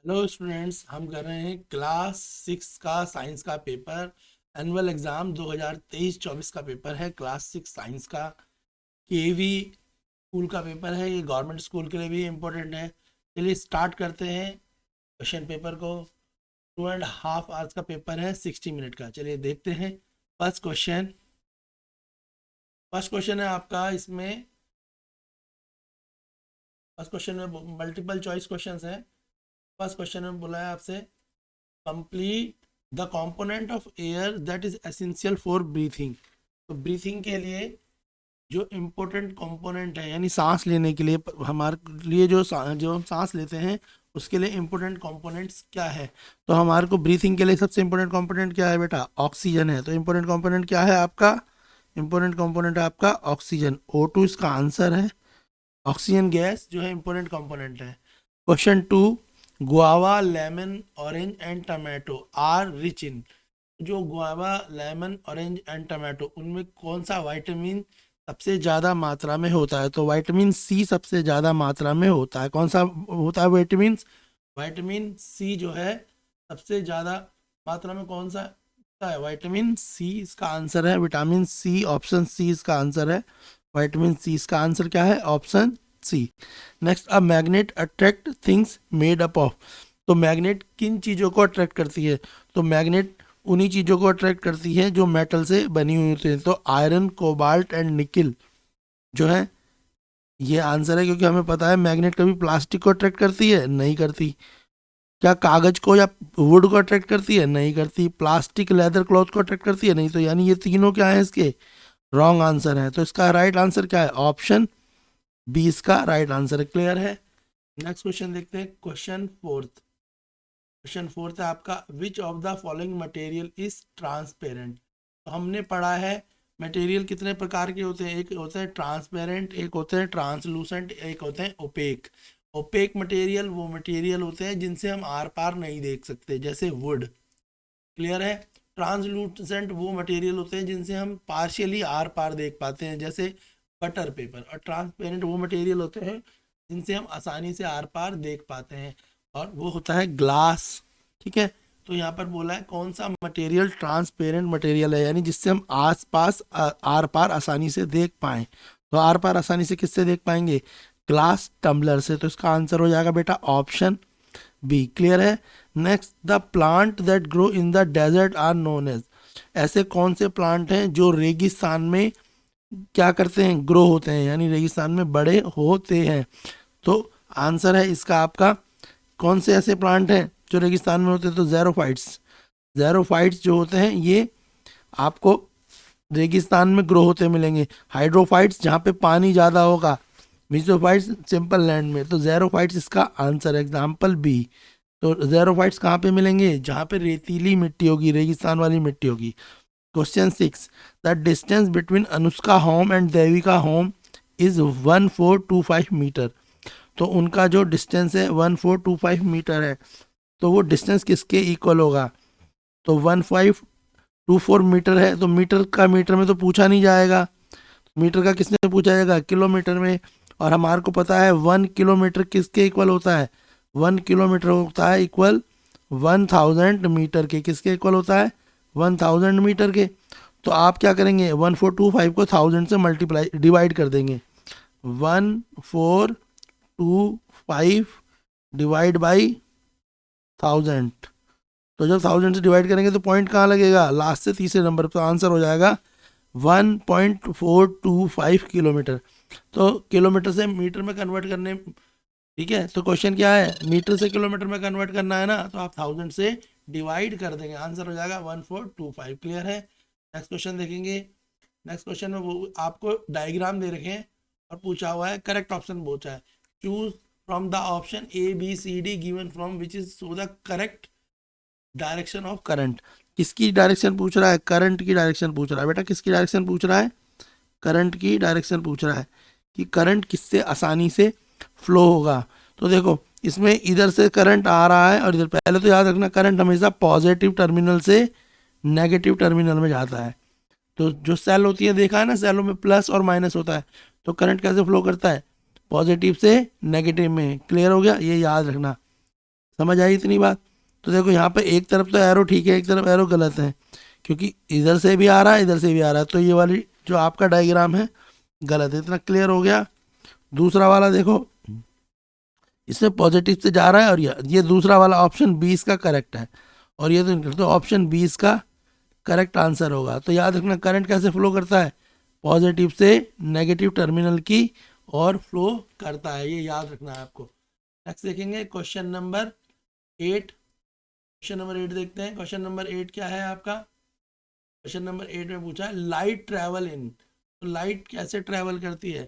Hello students, हम कर रहे हैं क्लास 6 का साइंस का पेपर। एनुअल एग्ज़ाम 2023-24 का पेपर है। क्लास 6 साइंस का केवी स्कूल का पेपर है। ये गवर्नमेंट स्कूल के लिए भी इम्पोर्टेंट है। चलिए स्टार्ट करते हैं क्वेश्चन पेपर को। 2.5 आवर्स का पेपर है, 60 मिनट का। चलिए देखते हैं फर्स्ट क्वेश्चन। फर्स्ट क्वेश्चन है आपका इसमें। फर्स्ट क्वेश्चन में मल्टीपल चॉइस क्वेश्चन है। फर्स्ट क्वेश्चन में बोला है आपसे complete the component of air that is essential for breathing. तो ब्रीथिंग के लिए जो इम्पोर्टेंट कंपोनेंट है, यानी सांस लेने के लिए हमारे लिए जो हम सांस लेते हैं उसके लिए इम्पोर्टेंट कंपोनेंट्स क्या है। तो हमारे को ब्रीथिंग के लिए सबसे इम्पोर्टेंट कंपोनेंट क्या है बेटा? ऑक्सीजन है। तो इम्पोर्टेंट कंपोनेंट क्या है आपका? इम्पोर्टेंट कंपोनेंट है आपका ऑक्सीजन। O2 इसका आंसर है। ऑक्सीजन गैस जो है इम्पोर्टेंट कंपोनेंट है। Question 2, guava, lemon, orange and tomato are rich in. जो guava, lemon, orange and tomato, उनमें कौन सा विटामिन सबसे ज़्यादा मात्रा में होता है? तो विटामिन सी सबसे ज़्यादा मात्रा में होता है। कौन सा होता है विटामिन? विटामिन सी जो है सबसे ज़्यादा मात्रा में कौन सा होता है? विटामिन सी इसका आंसर है। विटामिन सी, ऑप्शन सी इसका आंसर है। विटामिन सी इसका आंसर क्या है? Option C. Next, a magnet attract things made up of. तो मैग्नेट किन चीज़ों को अट्रैक्ट करती है? तो मैग्नेट उन्हीं चीज़ों को अट्रैक्ट करती है जो मेटल से बनी हुई होती है। तो आयरन, कोबाल्ट एंड निकिल जो है ये आंसर है, क्योंकि हमें पता है मैग्नेट कभी प्लास्टिक को अट्रैक्ट करती है? नहीं करती। क्या कागज को या वुड को अट्रैक्ट करती है? नहीं करती। प्लास्टिक, लेदर, क्लॉथ को अट्रैक्ट करती है? नहीं। तो यानी ये तीनों क्या है इसके? रॉन्ग आंसर है। तो इसका राइट आंसर क्या है? ऑप्शन बी इसका राइट आंसर है। क्लियर है? नेक्स्ट क्वेश्चन देखते हैं। क्वेश्चन फोर्थ है आपका, which of the following material is transparent. तो हमने पढ़ा है मटेरियल कितने प्रकार के होते हैं। एक होते हैं ट्रांसपेरेंट, एक होते हैं ट्रांसलूसेंट, एक होते हैं ओपेक। ओपेक मटेरियल वो मटेरियल होते हैं जिनसे हम आर पार नहीं देख सकते, जैसे वुड। क्लियर है? ट्रांसलूसेंट वो मटेरियल होते हैं जिनसे हम पार्शियली आर पार देख पाते हैं, जैसे बटर पेपर। और ट्रांसपेरेंट वो मटेरियल होते हैं जिनसे हम आसानी से आर पार देख पाते हैं, और वो होता है ग्लास। ठीक है? तो यहाँ पर बोला है कौन सा मटेरियल ट्रांसपेरेंट मटेरियल है, यानी जिससे हम आस पास आर पार आसानी से देख पाएँ। तो आर पार आसानी से किससे देख पाएंगे? ग्लास टम्बलर से। तो इसका आंसर हो जाएगा बेटा ऑप्शन बी। क्लियर है? Next, the plant that grow in the desert are known as. ऐसे कौन से प्लांट हैं जो रेगिस्तान में क्या करते हैं? ग्रो होते हैं, यानी रेगिस्तान में बड़े होते हैं। तो आंसर है इसका आपका, कौन से ऐसे प्लांट हैं जो रेगिस्तान में होते हैं? तो ज़ेरोफाइट्स। ज़ेरोफाइट्स जो होते हैं ये आपको रेगिस्तान में ग्रो होते मिलेंगे। हाइड्रोफाइट्स जहाँ पे पानी ज़्यादा होगा। मिसोफाइट्स सिंपल लैंड में। तो ज़ेरोफाइट्स इसका आंसर है, एग्जाम्पल बी। तो ज़ेरोफाइट्स कहाँ पे मिलेंगे? जहाँ पे रेतीली मिट्टी होगी, रेगिस्तान वाली मिट्टी होगी। Question 6, the distance between Anushka home and Devika home is 1425 metre. तो उनका जो डिस्टेंस है 1425 मीटर है। तो वो डिस्टेंस किसके इक्वल होगा? तो 1524 मीटर है। तो मीटर का मीटर में तो पूछा नहीं जाएगा, मीटर का किसने पूछा जाएगा? किलोमीटर में। और हमारे को पता है 1 किलोमीटर किसके इक्वल होता है? 1 किलोमीटर होता है इक्वल 1000 मीटर के। किसके इक्वल होता है? 1000 मीटर के। तो आप क्या करेंगे? 1425 को 1000 से मल्टीप्लाई डिवाइड कर देंगे। 1425 डिवाइड बाई 1000। तो जब 1000 से डिवाइड करेंगे तो पॉइंट कहाँ लगेगा? लास्ट से तीसरे नंबर पर। तो आंसर हो जाएगा 1.425 किलोमीटर। तो किलोमीटर से मीटर में कन्वर्ट करने, ठीक है, तो क्वेश्चन क्या है? मीटर से किलोमीटर में कन्वर्ट करना है ना, तो आप 1000 से डिवाइड कर देंगे, आंसर हो जाएगा 1425। क्लियर है? नेक्स्ट क्वेश्चन देखेंगे। नेक्स्ट क्वेश्चन में वो आपको डायग्राम दे रखे हैं और पूछा हुआ है, करेक्ट ऑप्शन पूछा है। Choose from the option A B C D given from which is so the correct direction of current. किसकी डायरेक्शन पूछ रहा है? करंट की डायरेक्शन पूछ रहा है बेटा। किसकी डायरेक्शन पूछ रहा है? करंट की डायरेक्शन पूछ रहा है कि करंट किससे आसानी से फ्लो होगा। तो देखो इसमें इधर से करंट आ रहा है और इधर, पहले तो याद रखना करंट हमेशा पॉजिटिव टर्मिनल से नेगेटिव टर्मिनल में जाता है। तो जो सेल होती है, देखा है ना, सेलों में प्लस और माइनस होता है। तो करंट कैसे फ्लो करता है? पॉजिटिव से नेगेटिव में। क्लियर हो गया? ये याद रखना। समझ आई इतनी बात? तो देखो यहाँ पे एक तरफ तो एरो ठीक है, एक तरफ एरो गलत है, क्योंकि इधर से भी आ रहा है इधर से भी आ रहा है, तो ये वाली जो आपका डायग्राम है गलत है। इतना क्लियर हो गया? दूसरा वाला देखो, इसमें पॉजिटिव से जा रहा है और ये दूसरा वाला ऑप्शन 20 का करेक्ट है, और ये तो ऑप्शन 20 का करेक्ट आंसर होगा। तो याद रखना करंट कैसे फ्लो करता है, पॉजिटिव से नेगेटिव टर्मिनल की और फ्लो करता है, ये याद रखना है आपको। नेक्स्ट देखेंगे क्वेश्चन नंबर 8। क्वेश्चन नंबर 8 देखते हैं। क्वेश्चन नंबर 8 क्या है आपका? क्वेश्चन नंबर 8 में पूछा है लाइट ट्रैवल इन, तो लाइट कैसे ट्रैवल करती है?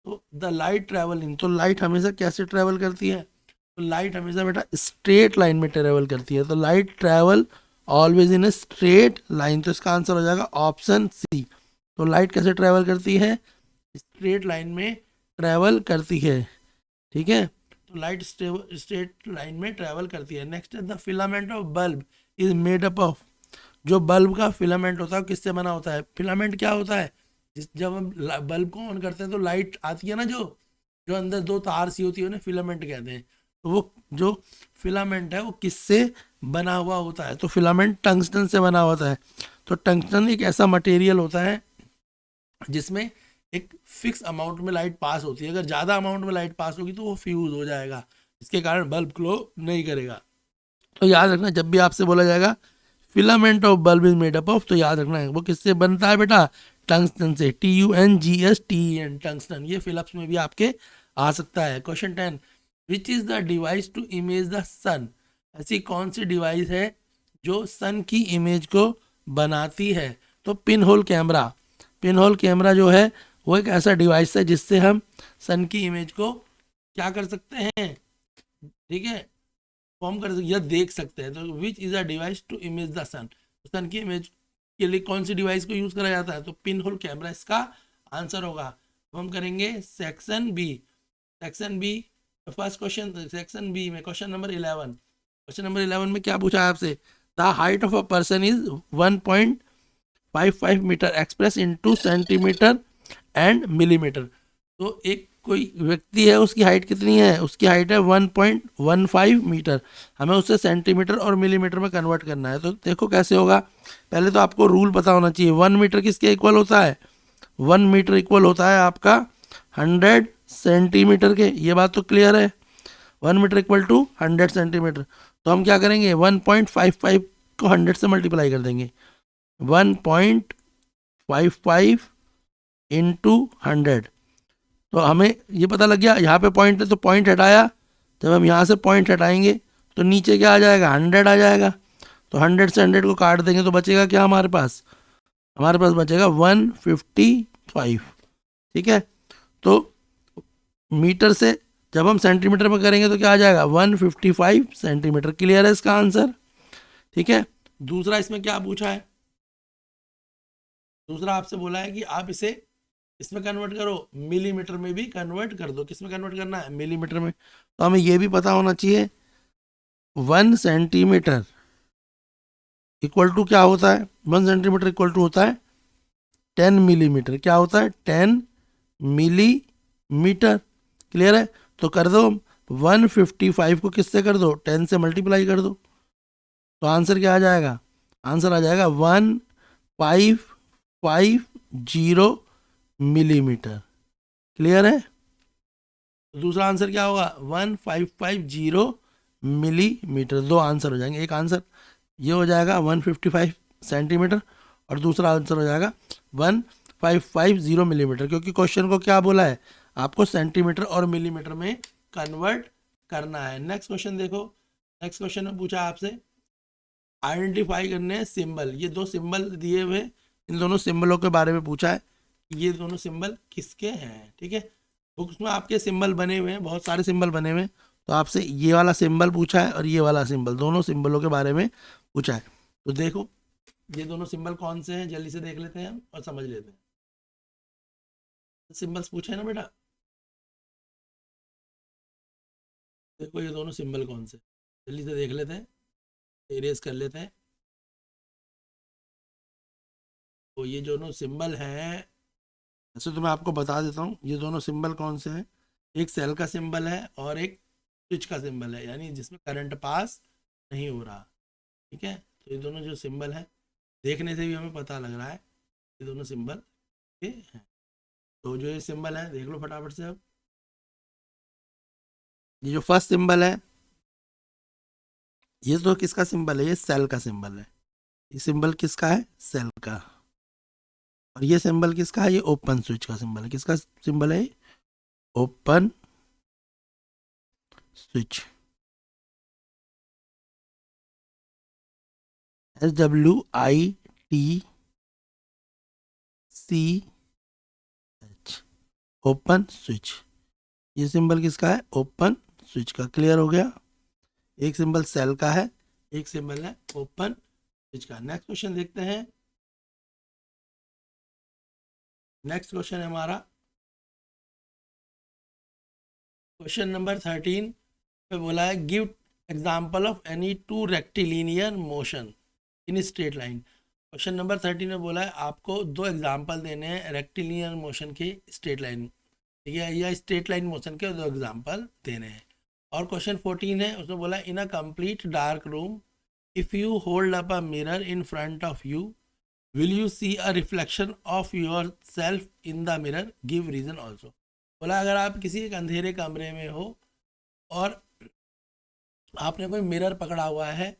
तो द लाइट ट्रैवल इन, तो लाइट हमेशा कैसे ट्रैवल करती है? तो लाइट हमेशा बेटा स्ट्रेट लाइन में ट्रैवल करती है, तो light travel always in a straight line, तो इसका आंसर हो जाएगा ऑप्शन सी। तो लाइट कैसे ट्रैवल करती है? स्ट्रेट लाइन में ट्रैवल करती है, ठीक है। तो लाइट स्ट्रेट लाइन में ट्रैवल करती है। नेक्स्ट है the filament of bulb is made up of, जो बल्ब का फिलामेंट होता है किससे बना होता है? फिलामेंट क्या होता है? जब हम बल्ब को ऑन करते हैं तो लाइट आती है ना, जो जो अंदर दो तार सी होती है उन्हें फिलामेंट कहते हैं। तो वो जो फिलामेंट है वो किससे बना हुआ होता है? तो फिलामेंट टंगस्टन से बना होता है। तो टंगस्टन एक ऐसा मटेरियल होता है जिसमें एक फिक्स अमाउंट में लाइट पास होती है, अगर ज़्यादा अमाउंट में लाइट पास होगी तो वो फ्यूज हो जाएगा, इसके कारण बल्ब ग्लो नहीं करेगा। तो याद रखना जब भी आपसे बोला जाएगा filament of bulb is made up of, तो याद रखना है वो किससे बनता है बेटा? टंगस्टन से, TUNGSTEN, टंगस्टन। ये फिलिप्स में भी आपके आ सकता है। Question 10, which is the device to image the sun, ऐसी कौन सी डिवाइस है जो सन की इमेज को बनाती है? तो pinhole camera. Pin hole camera जो है वो एक ऐसा डिवाइस है जिससे हम सन की इमेज को क्या कर सकते हैं, ठीक है, फॉर्म कर सकते, या देख सकते हैं। तो which is a device to image the sun, sun की इमेज के लिए कौन सी डिवाइस को यूज करा जाता है? तो पिन होल कैमरा इसका आंसर होगा। तो हम करेंगे section B. Section B first question, section B में क्वेश्चन नंबर 11। क्वेश्चन नंबर 11 में क्या पूछा है आपसे? The height of a person is 1.55 metre express into centimetre and millimetre. तो एक कोई व्यक्ति है, उसकी हाइट कितनी है? उसकी हाइट है 1.15 मीटर, हमें उसे सेंटीमीटर और मिलीमीटर में कन्वर्ट करना है। तो देखो कैसे होगा, पहले तो आपको रूल पता होना चाहिए। 1 मीटर किसके इक्वल होता है? 1 मीटर इक्वल होता है आपका 100 सेंटीमीटर के, ये बात तो क्लियर है। 1 मीटर इक्वल टू 100 सेंटीमीटर। तो हम क्या करेंगे, 1.55 को 100 से मल्टीप्लाई कर देंगे, 1.55 इंटू 100। तो हमें ये पता लग गया, यहाँ पे पॉइंट है तो पॉइंट हटाया, जब हम यहाँ से पॉइंट हटाएंगे तो नीचे क्या आ जाएगा? 100 आ जाएगा। तो 100 से 100 को काट देंगे तो बचेगा क्या हमारे पास? हमारे पास बचेगा 155, ठीक है। तो मीटर से जब हम सेंटीमीटर में करेंगे तो क्या आ जाएगा? 155 सेंटीमीटर। क्लियर है इसका आंसर, ठीक है। दूसरा इसमें क्या पूछा है? दूसरा आपसे बोला है कि आप इसे इसमें कन्वर्ट करो, मिलीमीटर में भी कन्वर्ट कर दो। किस में कन्वर्ट करना है? मिलीमीटर में। तो हमें ये भी पता होना चाहिए 1 सेंटीमीटर इक्वल टू क्या होता है? 1 सेंटीमीटर इक्वल टू होता है 10 मिलीमीटर। क्या होता है? 10 मिलीमीटर। क्लियर है? तो कर दो, 155 को किससे कर दो? 10 से मल्टीप्लाई कर दो। तो आंसर क्या आ जाएगा? आंसर आ जाएगा 1550 मिलीमीटर। क्लियर है? दूसरा आंसर क्या होगा? 1550 मिलीमीटर। दो आंसर हो जाएंगे, एक आंसर ये हो जाएगा 155 सेंटीमीटर और दूसरा आंसर हो जाएगा 1550 मिलीमीटर, क्योंकि क्वेश्चन को क्या बोला है? आपको सेंटीमीटर और मिलीमीटर में कन्वर्ट करना है। नेक्स्ट क्वेश्चन देखो। नेक्स्ट क्वेश्चन में पूछा आपसे आइडेंटिफाई करने सिंबल, ये दो सिंबल दिए हुए, इन दोनों सिंबलों के बारे में पूछा है, ये दोनों सिंबल किसके हैं, ठीक है। बुक्स में आपके सिंबल बने हुए हैं, बहुत सारे सिंबल बने हुए हैं, तो आपसे ये वाला सिंबल पूछा है और ये वाला सिंबल, दोनों सिंबलों के बारे में पूछा है। तो देखो ये दोनों सिंबल कौन से हैं, जल्दी से देख लेते हैं हम और समझ लेते हैं। सिंबल्स पूछे हैं ना बेटा, देखो ये दोनों सिंबल कौन से, जल्दी से देख लेते हैं, इरेज कर लेते हैं। तो ये दोनों सिंबल हैं, ऐसे तो मैं आपको बता देता हूँ ये दोनों सिंबल कौन से हैं। एक सेल का सिंबल है और एक स्विच का सिंबल है, यानी जिसमें करंट पास नहीं हो रहा। ठीक है, तो ये दोनों जो सिंबल है, देखने से भी हमें पता लग रहा है ये दोनों सिंबल ये हैं। तो जो ये सिंबल है देख लो फटाफट से। अब ये जो फर्स्ट सिंबल है, ये तो किसका सिंबल है, ये सेल का सिंबल है। ये सिंबल किसका है, सेल का। और ये सिंबल किसका है, ये ओपन स्विच का सिंबल है। किसका सिंबल है, open switch. SWITCH, open switch. ये सिंबल किसका है, ओपन स्विच का। क्लियर हो गया। एक सिंबल सेल का है, एक सिंबल है ओपन स्विच का। नेक्स्ट क्वेश्चन देखते हैं। नेक्स्ट क्वेश्चन है हमारा क्वेश्चन नंबर 13 पे बोला है give example of any two rectilinear motion in straight line. Question number 13 में बोला है आपको दो एग्जाम्पल देने हैं रेक्टिलिनियर मोशन के स्ट्रेट लाइन, ठीक है, या स्ट्रेट लाइन मोशन के दो एग्जाम्पल देने हैं। और क्वेश्चन 14 है, उसमें बोला in a complete dark room if you hold up a mirror in front of you will you see a reflection of yourself in the mirror, give reason also. बोला अगर आप किसी एक अंधेरे कमरे में हो और आपने कोई मिरर पकड़ा हुआ है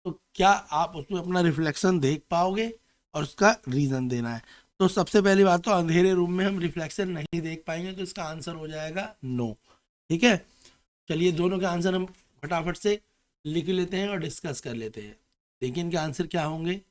तो क्या आप उसमें अपना रिफ्लेक्शन देख पाओगे, और उसका रीज़न देना है। तो सबसे पहली बात तो अंधेरे रूम में हम रिफ्लेक्शन नहीं देख पाएंगे, तो इसका आंसर हो जाएगा नो। ठीक है, चलिए दोनों के आंसर हम फटाफट से लिख लेते हैं और डिस्कस कर लेते हैं। देखिए इनके आंसर क्या होंगे।